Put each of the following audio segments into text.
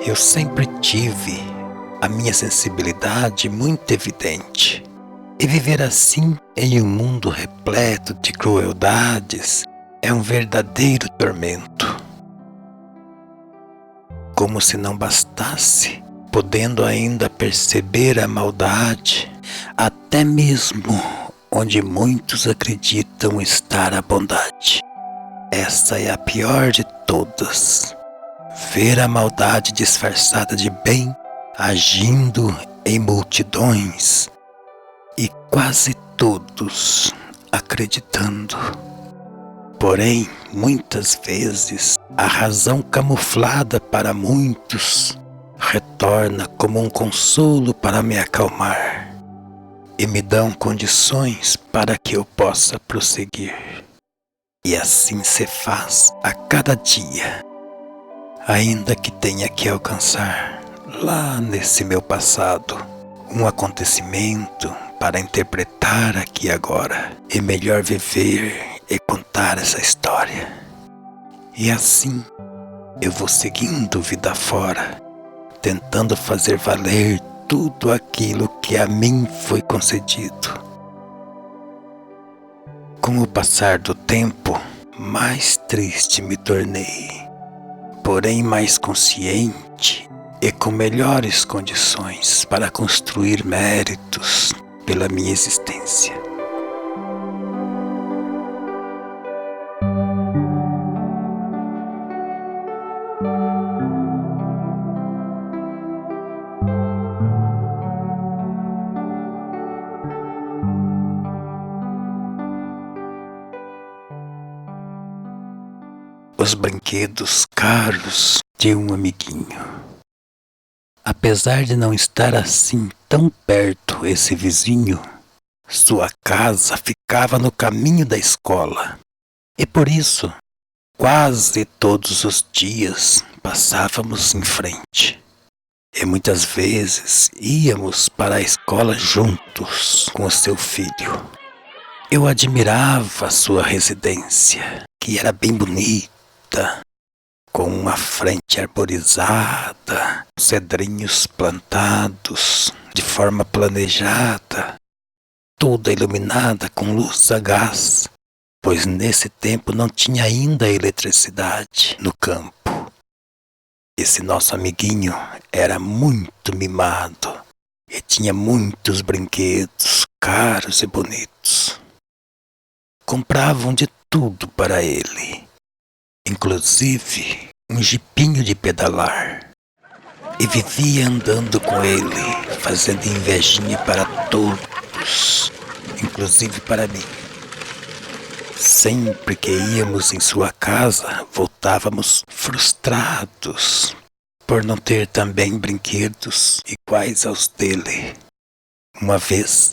Eu sempre tive a minha sensibilidade muito evidente, e viver assim em um mundo repleto de crueldades é um verdadeiro tormento. Como se não bastasse, podendo ainda perceber a maldade, até mesmo onde muitos acreditam estar a bondade. Essa é a pior de todas. Ver a maldade disfarçada de bem, agindo em multidões, e quase todos acreditando. Porém, muitas vezes, a razão camuflada para muitos retorna como um consolo para me acalmar e me dão condições para que eu possa prosseguir. E assim se faz a cada dia, ainda que tenha que alcançar lá nesse meu passado um acontecimento para interpretar aqui agora e melhor viver e contar essa história. E assim eu vou seguindo vida fora, tentando fazer valer tudo aquilo que a mim foi concedido. Com o passar do tempo, mais triste me tornei, porém mais consciente e com melhores condições para construir méritos pela minha existência. Os brinquedos caros de um amiguinho. Apesar de não estar assim tão perto esse vizinho, sua casa ficava no caminho da escola. E por isso, quase todos os dias passávamos em frente. E muitas vezes íamos para a escola juntos com o seu filho. Eu admirava sua residência, que era bem bonita, com uma frente arborizada, cedrinhos plantados de forma planejada, toda iluminada com luz a gás, pois nesse tempo não tinha ainda eletricidade no campo. Esse nosso amiguinho era muito mimado e tinha muitos brinquedos caros e bonitos. Compravam de tudo para ele, inclusive um jipinho de pedalar, e vivia andando com ele, fazendo invejinha para todos, inclusive para mim. Sempre que íamos em sua casa, voltávamos frustrados por não ter também brinquedos iguais aos dele. Uma vez,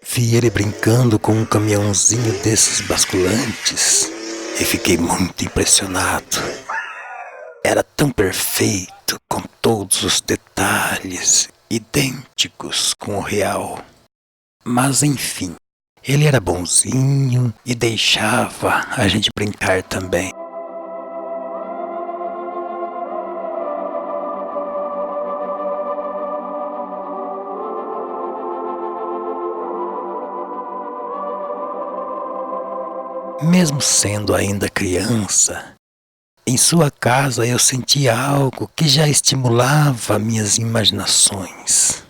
vi ele brincando com um caminhãozinho desses basculantes e fiquei muito impressionado. Era tão perfeito, com todos os detalhes, idênticos com o real. Mas enfim, ele era bonzinho e deixava a gente brincar também. Mesmo sendo ainda criança, em sua casa eu sentia algo que já estimulava minhas imaginações.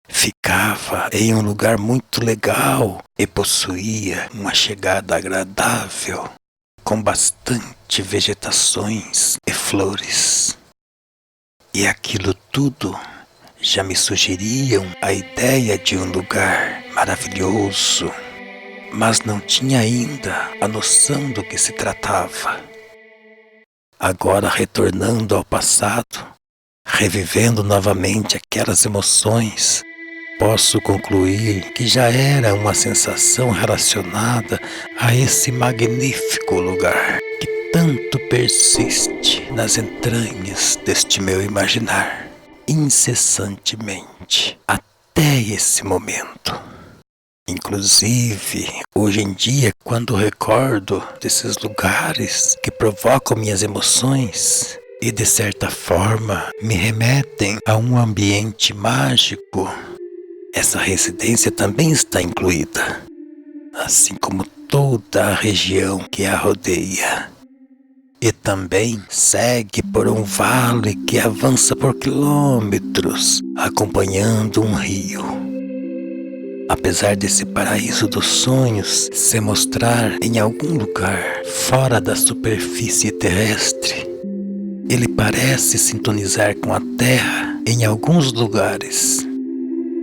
Ficava em um lugar muito legal e possuía uma chegada agradável, com bastante vegetações e flores. E aquilo tudo já me sugeriam a ideia de um lugar maravilhoso, mas não tinha ainda a noção do que se tratava. Agora, retornando ao passado, revivendo novamente aquelas emoções, posso concluir que já era uma sensação relacionada a esse magnífico lugar que tanto persiste nas entranhas deste meu imaginar, incessantemente, até esse momento. Inclusive, hoje em dia, quando recordo desses lugares que provocam minhas emoções e, de certa forma, me remetem a um ambiente mágico, essa residência também está incluída, assim como toda a região que a rodeia. E também segue por um vale que avança por quilômetros, acompanhando um rio. Apesar desse paraíso dos sonhos se mostrar em algum lugar fora da superfície terrestre, ele parece sintonizar com a Terra em alguns lugares.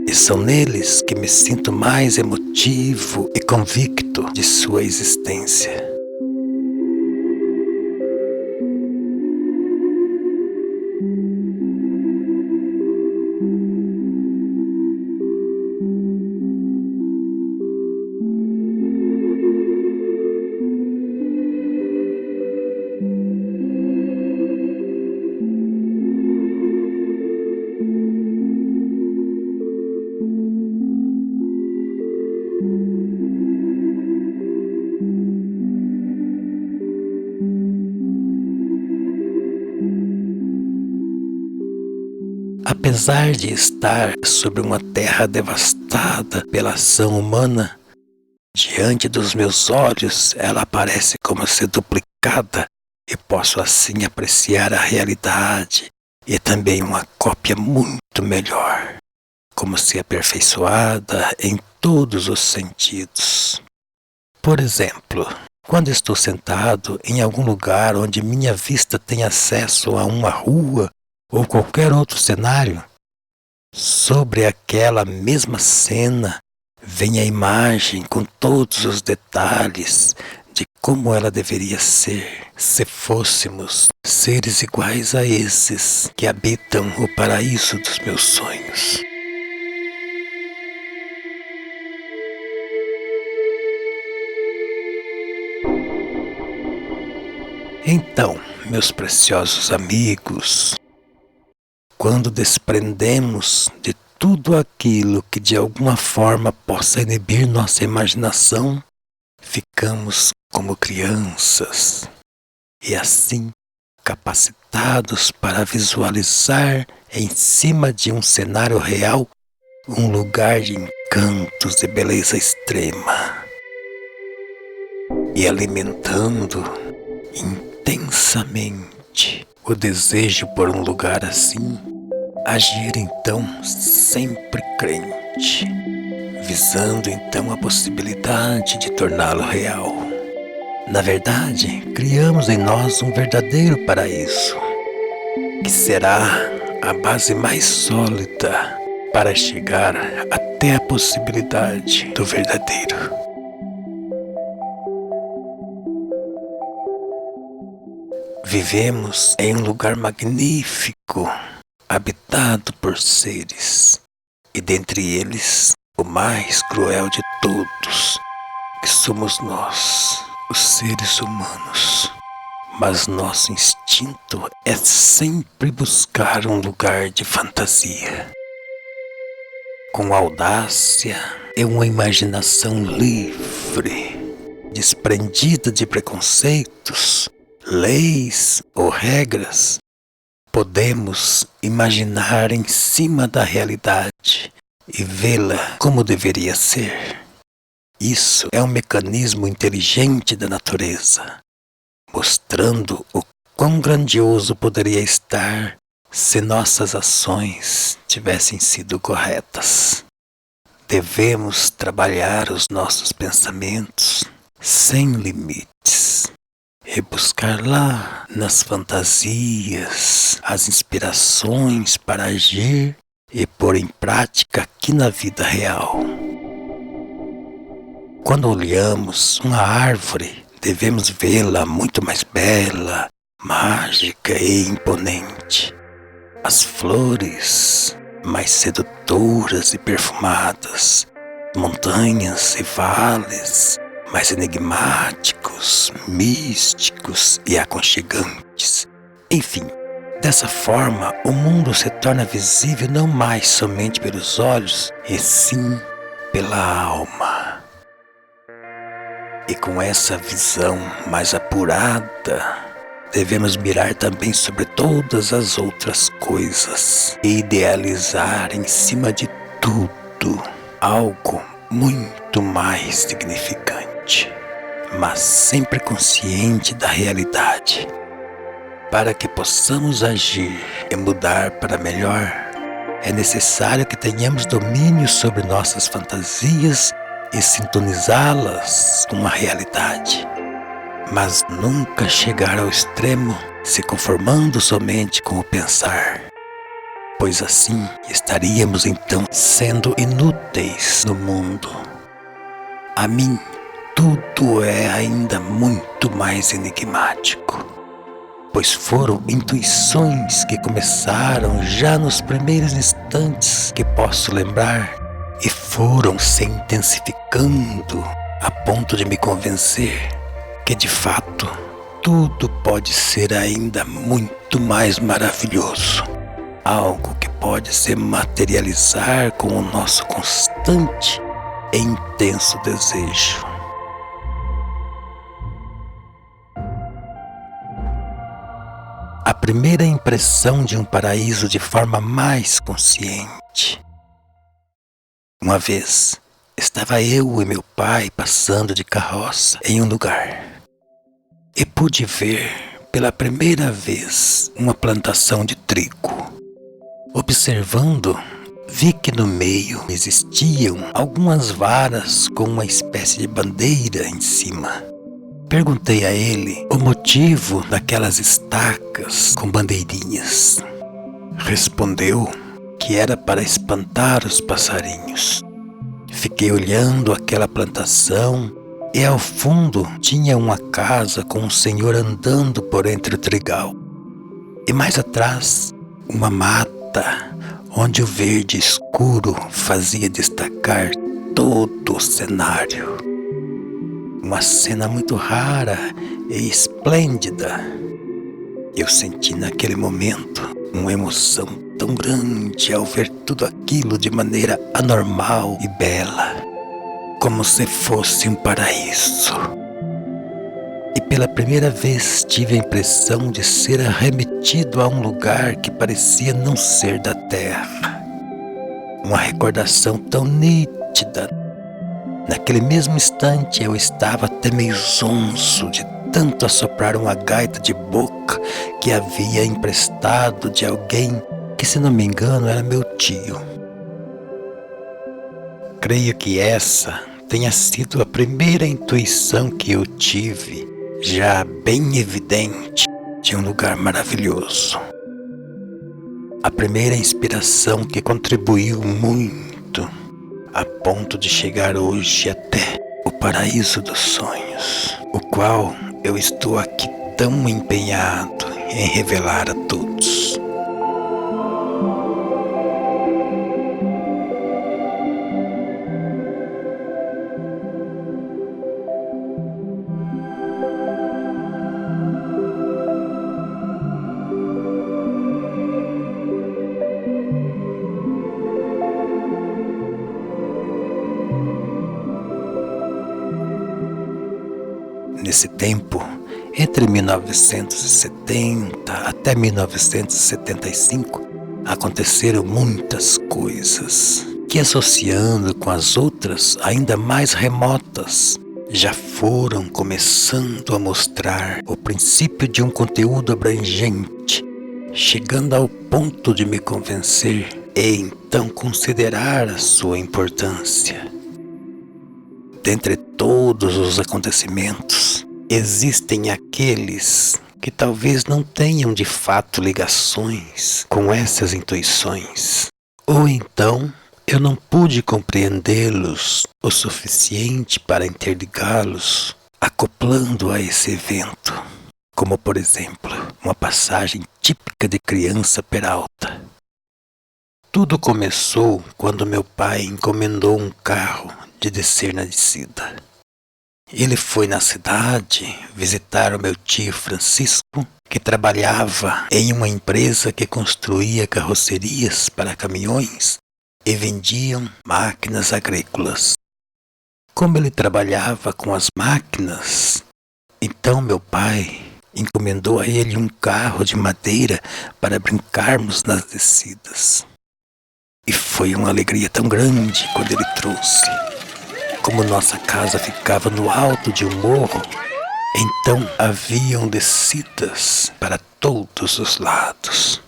E são neles que me sinto mais emotivo e convicto de sua existência. Apesar de estar sobre uma terra devastada pela ação humana, diante dos meus olhos ela aparece como se duplicada e posso assim apreciar a realidade e também uma cópia muito melhor, como se aperfeiçoada em todos os sentidos. Por exemplo, quando estou sentado em algum lugar onde minha vista tem acesso a uma rua ou qualquer outro cenário, sobre aquela mesma cena vem a imagem com todos os detalhes de como ela deveria ser se fôssemos seres iguais a esses que habitam o paraíso dos meus sonhos. Então, meus preciosos amigos, quando desprendemos de tudo aquilo que de alguma forma possa inibir nossa imaginação, ficamos como crianças e assim capacitados para visualizar em cima de um cenário real um lugar de encantos e beleza extrema e alimentando intensamente o desejo por um lugar assim, agir então sempre crente, visando então a possibilidade de torná-lo real. Na verdade, criamos em nós um verdadeiro paraíso, que será a base mais sólida para chegar até a possibilidade do verdadeiro. Vivemos em um lugar magnífico, habitado por seres, e dentre eles, o mais cruel de todos, que somos nós, os seres humanos. Mas nosso instinto é sempre buscar um lugar de fantasia, com audácia e uma imaginação livre, desprendida de preconceitos, leis ou regras. Podemos imaginar em cima da realidade e vê-la como deveria ser. Isso é um mecanismo inteligente da natureza, mostrando o quão grandioso poderia estar se nossas ações tivessem sido corretas. Devemos trabalhar os nossos pensamentos sem limites e buscar lá nas fantasias as inspirações para agir e pôr em prática aqui na vida real. Quando olhamos uma árvore, devemos vê-la muito mais bela, mágica e imponente. As flores mais sedutoras e perfumadas, montanhas e vales mais enigmáticos, místicos e aconchegantes. Enfim, dessa forma, o mundo se torna visível não mais somente pelos olhos, e sim pela alma. E com essa visão mais apurada, devemos mirar também sobre todas as outras coisas e idealizar em cima de tudo algo muito mais significante, mas sempre consciente da realidade. Para que possamos agir e mudar para melhor, é necessário que tenhamos domínio sobre nossas fantasias e sintonizá-las com a realidade. Mas nunca chegar ao extremo se conformando somente com o pensar, pois assim estaríamos então sendo inúteis no mundo. A mim, tudo é ainda muito mais enigmático, pois foram intuições que começaram já nos primeiros instantes que posso lembrar e foram se intensificando a ponto de me convencer que de fato tudo pode ser ainda muito mais maravilhoso, algo que pode se materializar com o nosso constante e intenso desejo. A primeira impressão de um paraíso de forma mais consciente. Uma vez, estava eu e meu pai passando de carroça em um lugar e pude ver pela primeira vez uma plantação de trigo. Observando, vi que no meio existiam algumas varas com uma espécie de bandeira em cima. Perguntei a ele o motivo daquelas estacas com bandeirinhas. Respondeu que era para espantar os passarinhos. Fiquei olhando aquela plantação e ao fundo tinha uma casa com um senhor andando por entre o trigal. E mais atrás, uma mata onde o verde escuro fazia destacar todo o cenário. Uma cena muito rara e esplêndida. Eu senti naquele momento uma emoção tão grande ao ver tudo aquilo de maneira anormal e bela, como se fosse um paraíso. E pela primeira vez tive a impressão de ser arremetido a um lugar que parecia não ser da terra. Uma recordação tão nítida. Naquele mesmo instante eu estava até meio zonzo de tanto assoprar uma gaita de boca que havia emprestado de alguém que, se não me engano, era meu tio. Creio que essa tenha sido a primeira intuição que eu tive, já bem evidente, de um lugar maravilhoso. A primeira inspiração que contribuiu muito a ponto de chegar hoje até o paraíso dos sonhos, o qual eu estou aqui tão empenhado em revelar a todos. Nesse tempo, entre 1970 até 1975, aconteceram muitas coisas que, associando com as outras ainda mais remotas, já foram começando a mostrar o princípio de um conteúdo abrangente, chegando ao ponto de me convencer e então considerar a sua importância. Dentre todos os acontecimentos, existem aqueles que talvez não tenham de fato ligações com essas intuições, ou então Eu não pude compreendê-los o suficiente para interligá-los, acoplando a esse evento, como por exemplo, uma passagem típica de criança peralta. Tudo começou quando meu pai encomendou um carro de descer na descida. Ele foi na cidade visitar o meu tio Francisco, que trabalhava em uma empresa que construía carrocerias para caminhões e vendiam máquinas agrícolas. Como ele trabalhava com as máquinas, então meu pai encomendou a ele um carro de madeira para brincarmos nas descidas. E foi uma alegria tão grande quando ele trouxe. Como nossa casa ficava no alto de um morro, então haviam descidas para todos os lados.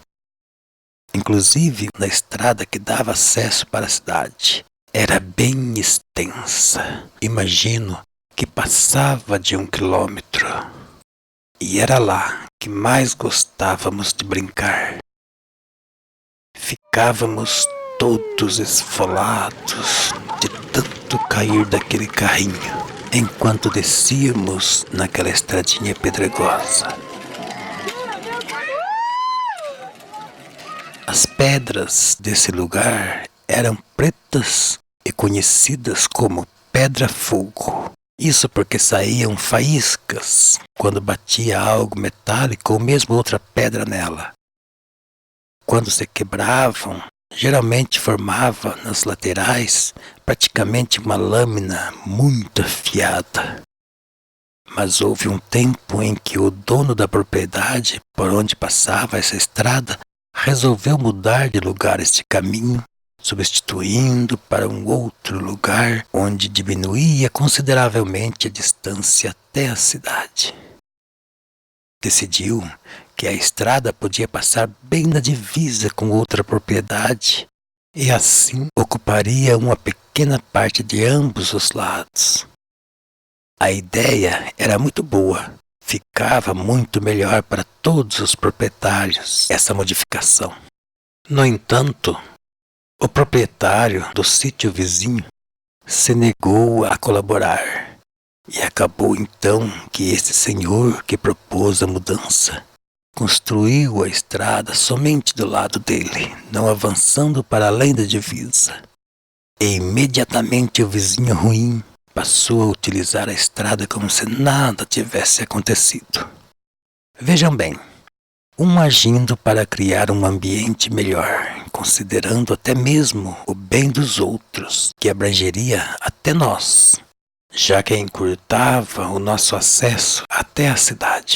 Inclusive na estrada que dava acesso para a cidade. Era bem extensa. Imagino que passava de 1 quilômetro. E era lá que mais gostávamos de brincar. Ficávamos todos esfolados de tanto cair daquele carrinho, enquanto descíamos naquela estradinha pedregosa. As pedras desse lugar eram pretas e conhecidas como pedra-fogo. Isso porque saíam faíscas quando batia algo metálico ou mesmo outra pedra nela. Quando se quebravam, geralmente formava nas laterais praticamente uma lâmina muito afiada. Mas houve um tempo em que o dono da propriedade por onde passava essa estrada resolveu mudar de lugar este caminho, substituindo para um outro lugar onde diminuía consideravelmente a distância até a cidade. Decidiu que a estrada podia passar bem na divisa com outra propriedade e assim ocuparia uma pequena parte de ambos os lados. A ideia era muito boa. Ficava muito melhor para todos os proprietários essa modificação. No entanto, o proprietário do sítio vizinho se negou a colaborar e acabou então que esse senhor que propôs a mudança construiu a estrada somente do lado dele, não avançando para além da divisa. E imediatamente o vizinho ruim passou a utilizar a estrada como se nada tivesse acontecido. Vejam bem, um agindo para criar um ambiente melhor, considerando até mesmo o bem dos outros, que abrangeria até nós, já que encurtava o nosso acesso até a cidade.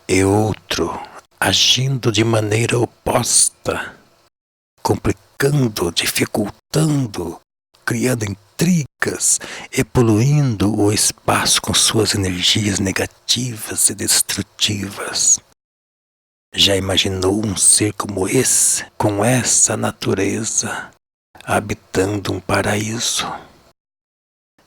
E outro agindo de maneira oposta, complicando, dificultando, criando intrigas e poluindo o espaço com suas energias negativas e destrutivas. Já imaginou um ser como esse, com essa natureza, habitando um paraíso?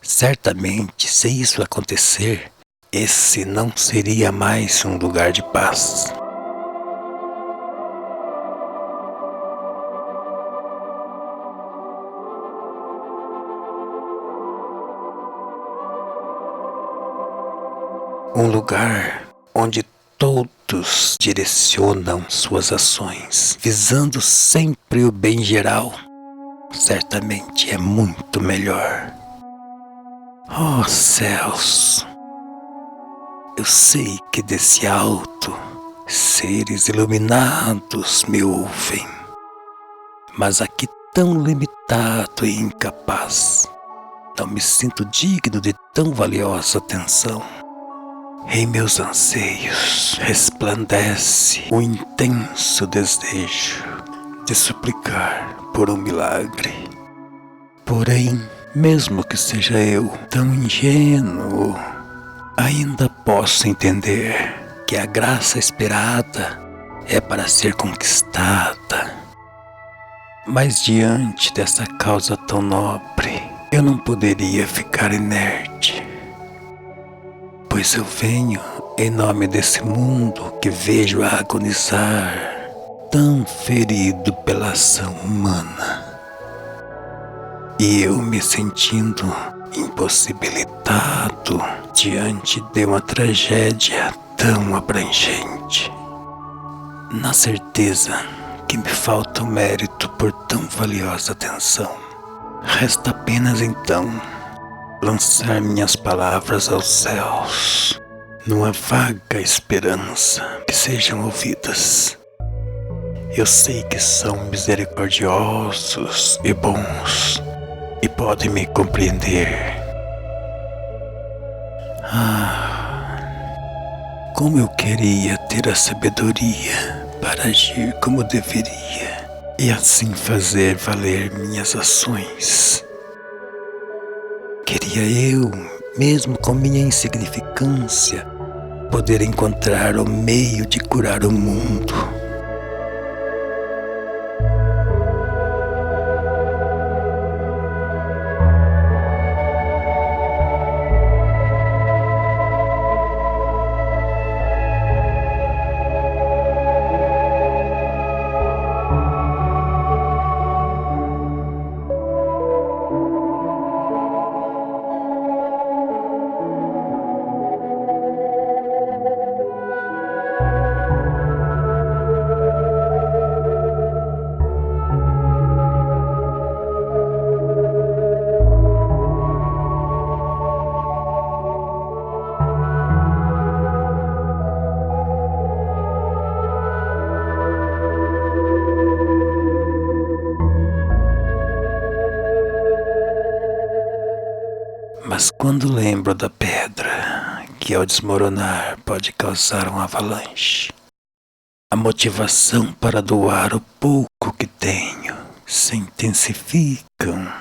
Certamente, se isso acontecer, esse não seria mais um lugar de paz. Um lugar onde todos direcionam suas ações, visando sempre o bem geral, certamente é muito melhor. Oh céus! Eu sei que desse alto seres iluminados me ouvem, mas aqui tão limitado e incapaz, não me sinto digno de tão valiosa atenção. Em meus anseios resplandece o intenso desejo de suplicar por um milagre. Porém, mesmo que seja eu tão ingênuo, ainda posso entender que a graça esperada é para ser conquistada. Mas diante dessa causa tão nobre, eu não poderia ficar inerte. Pois eu venho em nome desse mundo que vejo a agonizar, tão ferido pela ação humana. e eu me sentindo impossibilitado diante de uma tragédia tão abrangente. Na certeza que me falta o mérito por tão valiosa atenção, resta apenas então lançar minhas palavras aos céus, numa vaga esperança que sejam ouvidas. Eu sei que são misericordiosos e bons e podem me compreender. Como eu queria ter a sabedoria para agir como deveria e assim fazer valer minhas ações. Queria eu, mesmo com minha insignificância, poder encontrar o meio de curar o mundo. Mas quando lembro da pedra que ao desmoronar pode causar uma avalanche, a motivação para doar o pouco que tenho se intensificam.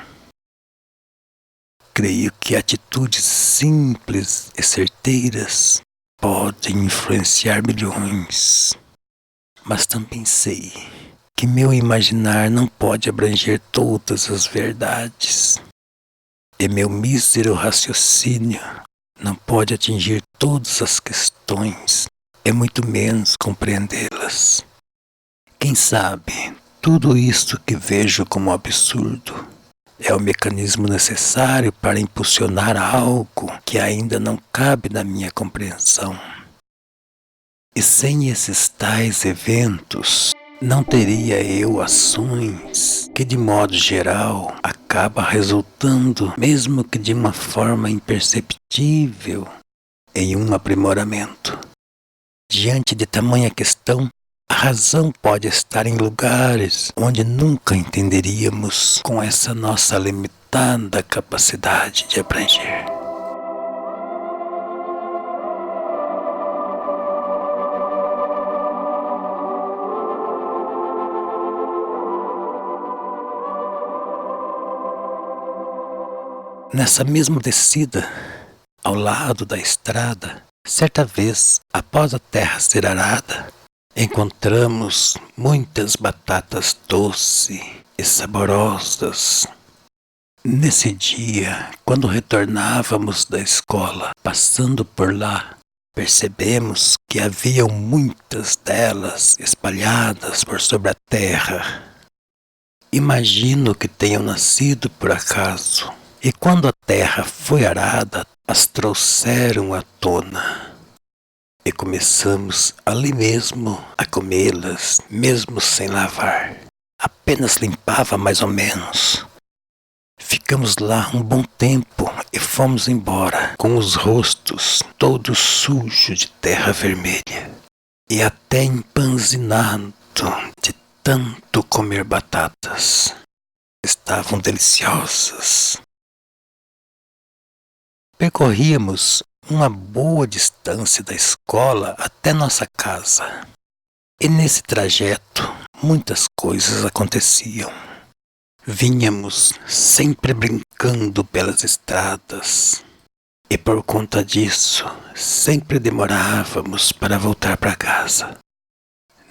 Creio que atitudes simples e certeiras podem influenciar milhões, mas também sei que meu imaginar não pode abranger todas as verdades. E meu mísero raciocínio não pode atingir todas as questões, e muito menos compreendê-las. Quem sabe, tudo isto que vejo como absurdo é o mecanismo necessário para impulsionar algo que ainda não cabe na minha compreensão. E sem esses tais eventos, não teria eu ações que, de modo geral, acaba resultando, mesmo que de uma forma imperceptível, em um aprimoramento. Diante de tamanha questão, a razão pode estar em lugares onde nunca entenderíamos com essa nossa limitada capacidade de abranger. Nessa mesma descida, ao lado da estrada, certa vez, após a terra ser arada, encontramos muitas batatas doces e saborosas. Nesse dia, quando retornávamos da escola, passando por lá, percebemos que haviam muitas delas espalhadas por sobre a terra. Imagino que tenham nascido por acaso. E quando a terra foi arada, as trouxeram à tona. E começamos ali mesmo a comê-las, mesmo sem lavar. Apenas limpava mais ou menos. Ficamos lá um bom tempo e fomos embora, com os rostos todos sujos de terra vermelha. E até empanzinado de tanto comer batatas. Estavam deliciosas. Percorríamos uma boa distância da escola até nossa casa. E nesse trajeto, muitas coisas aconteciam. Vínhamos sempre brincando pelas estradas. E por conta disso, sempre demorávamos para voltar para casa.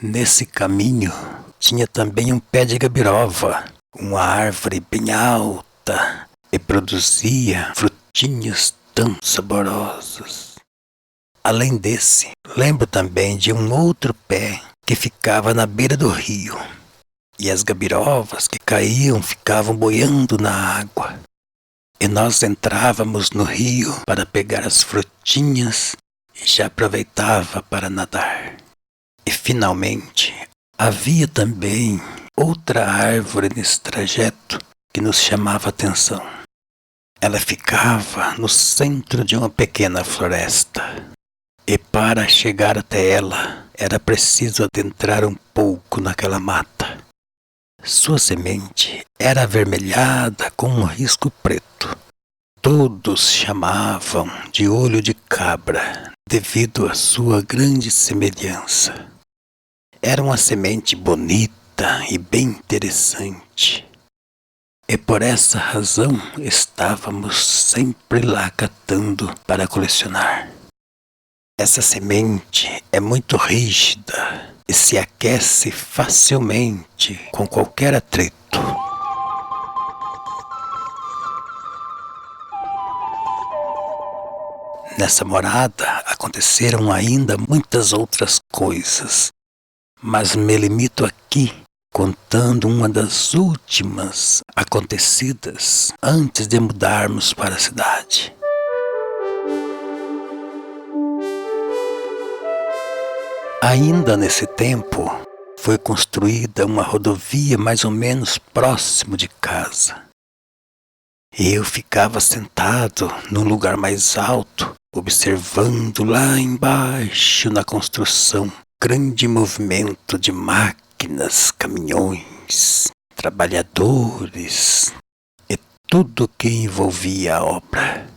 Nesse caminho, tinha também um pé de gabirova, uma árvore bem alta, e produzia frutinhas tão saborosas. Além desse, lembro também de um outro pé que ficava na beira do rio. e as gabirovas que caíam ficavam boiando na água. E nós entrávamos no rio para pegar as frutinhas e já aproveitava para nadar. E finalmente, havia também outra árvore nesse trajeto que nos chamava a atenção. Ela ficava no centro de uma pequena floresta. E para chegar até ela, era preciso adentrar um pouco naquela mata. Sua semente era avermelhada com um risco preto. Todos chamavam de olho de cabra, devido à sua grande semelhança. Era uma semente bonita e bem interessante. E por essa razão estávamos sempre lá catando para colecionar. Essa semente é muito rígida e se aquece facilmente com qualquer atrito. Nessa morada aconteceram ainda muitas outras coisas, mas me limito aqui contando uma das últimas acontecidas antes de mudarmos para a cidade. Ainda nesse tempo, foi construída uma rodovia mais ou menos próximo de casa. Eu ficava sentado num lugar mais alto, observando lá embaixo na construção, grande movimento de máquinas, caminhões, trabalhadores e tudo que envolvia a obra.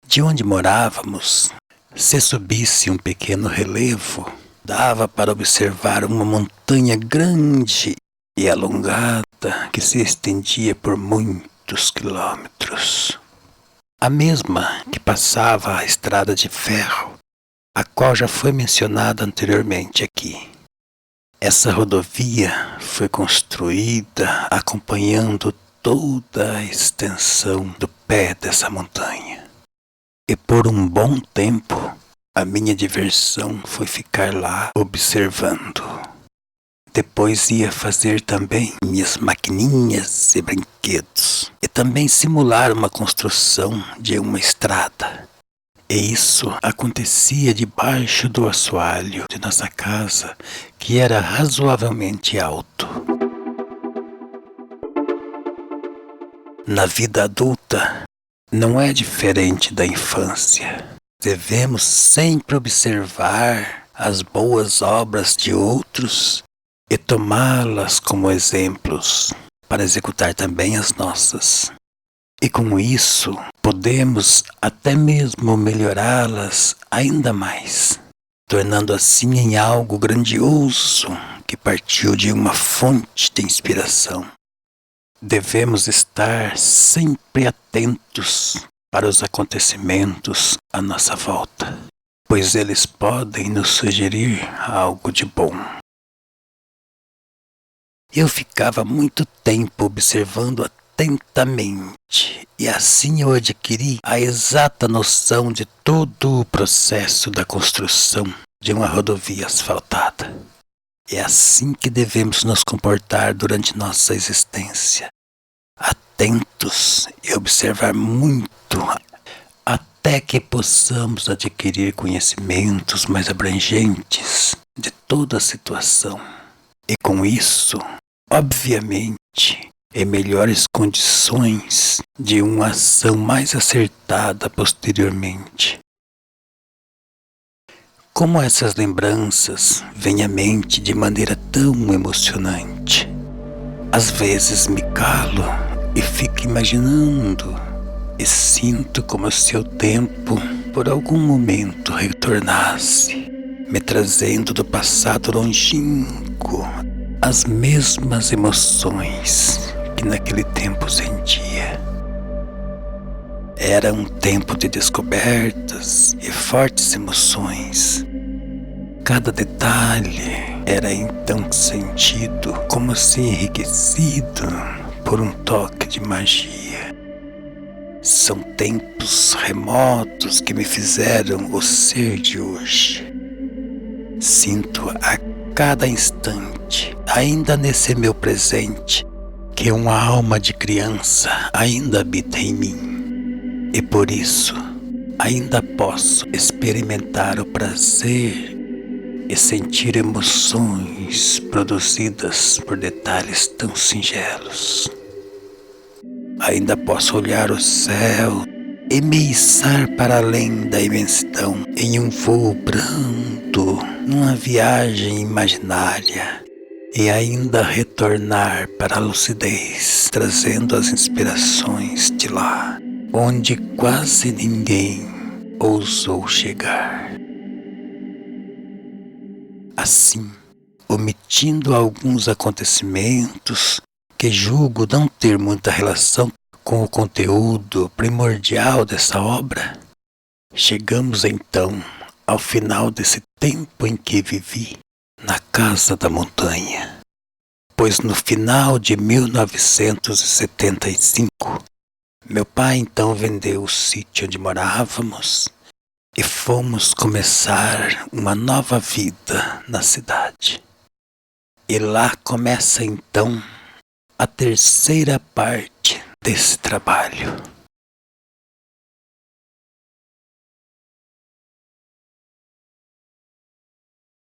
De onde morávamos, se subisse um pequeno relevo, dava para observar uma montanha grande e alongada que se estendia por muitos quilômetros. A mesma que passava a estrada de ferro, a qual já foi mencionada anteriormente aqui. Essa rodovia foi construída acompanhando toda a extensão do pé dessa montanha. E por um bom tempo, a minha diversão foi ficar lá observando. Depois ia fazer também minhas maquininhas e brinquedos. E também simular uma construção de uma estrada. E isso acontecia debaixo do assoalho de nossa casa, que era razoavelmente alto. Na vida adulta, não é diferente da infância. Devemos sempre observar as boas obras de outros e tomá-las como exemplos para executar também as nossas. E com isso, podemos até mesmo melhorá-las ainda mais, tornando assim em algo grandioso que partiu de uma fonte de inspiração. Devemos estar sempre atentos para os acontecimentos à nossa volta, pois eles podem nos sugerir algo de bom. Eu ficava muito tempo observando atentamente, e assim eu adquiri a exata noção de todo o processo da construção de uma rodovia asfaltada. É assim que devemos nos comportar durante nossa existência, atentos e observar muito, até que possamos adquirir conhecimentos mais abrangentes de toda a situação. E com isso, obviamente, em melhores condições de uma ação mais acertada posteriormente. Como essas lembranças vêm à mente de maneira tão emocionante, às vezes me calo e fico imaginando e sinto como se o tempo, por algum momento, retornasse, me trazendo do passado longínquo as mesmas emoções que naquele tempo sentia. Era um tempo de descobertas e fortes emoções. Cada detalhe era então sentido como se enriquecido por um toque de magia. São tempos remotos que me fizeram o ser de hoje. Sinto a cada instante ainda nesse meu presente, que uma alma de criança ainda habita em mim. E por isso, ainda posso experimentar o prazer e sentir emoções produzidas por detalhes tão singelos. Ainda posso olhar o céu e me içar para além da imensidão em um voo brando, numa viagem imaginária, e ainda retornar para a lucidez, trazendo as inspirações de lá, onde quase ninguém ousou chegar. Assim, omitindo alguns acontecimentos que julgo não ter muita relação com o conteúdo primordial dessa obra, chegamos então ao final desse tempo em que vivi na casa da montanha, pois no final de 1975, meu pai então vendeu o sítio onde morávamos e fomos começar uma nova vida na cidade. E lá começa então a terceira parte desse trabalho.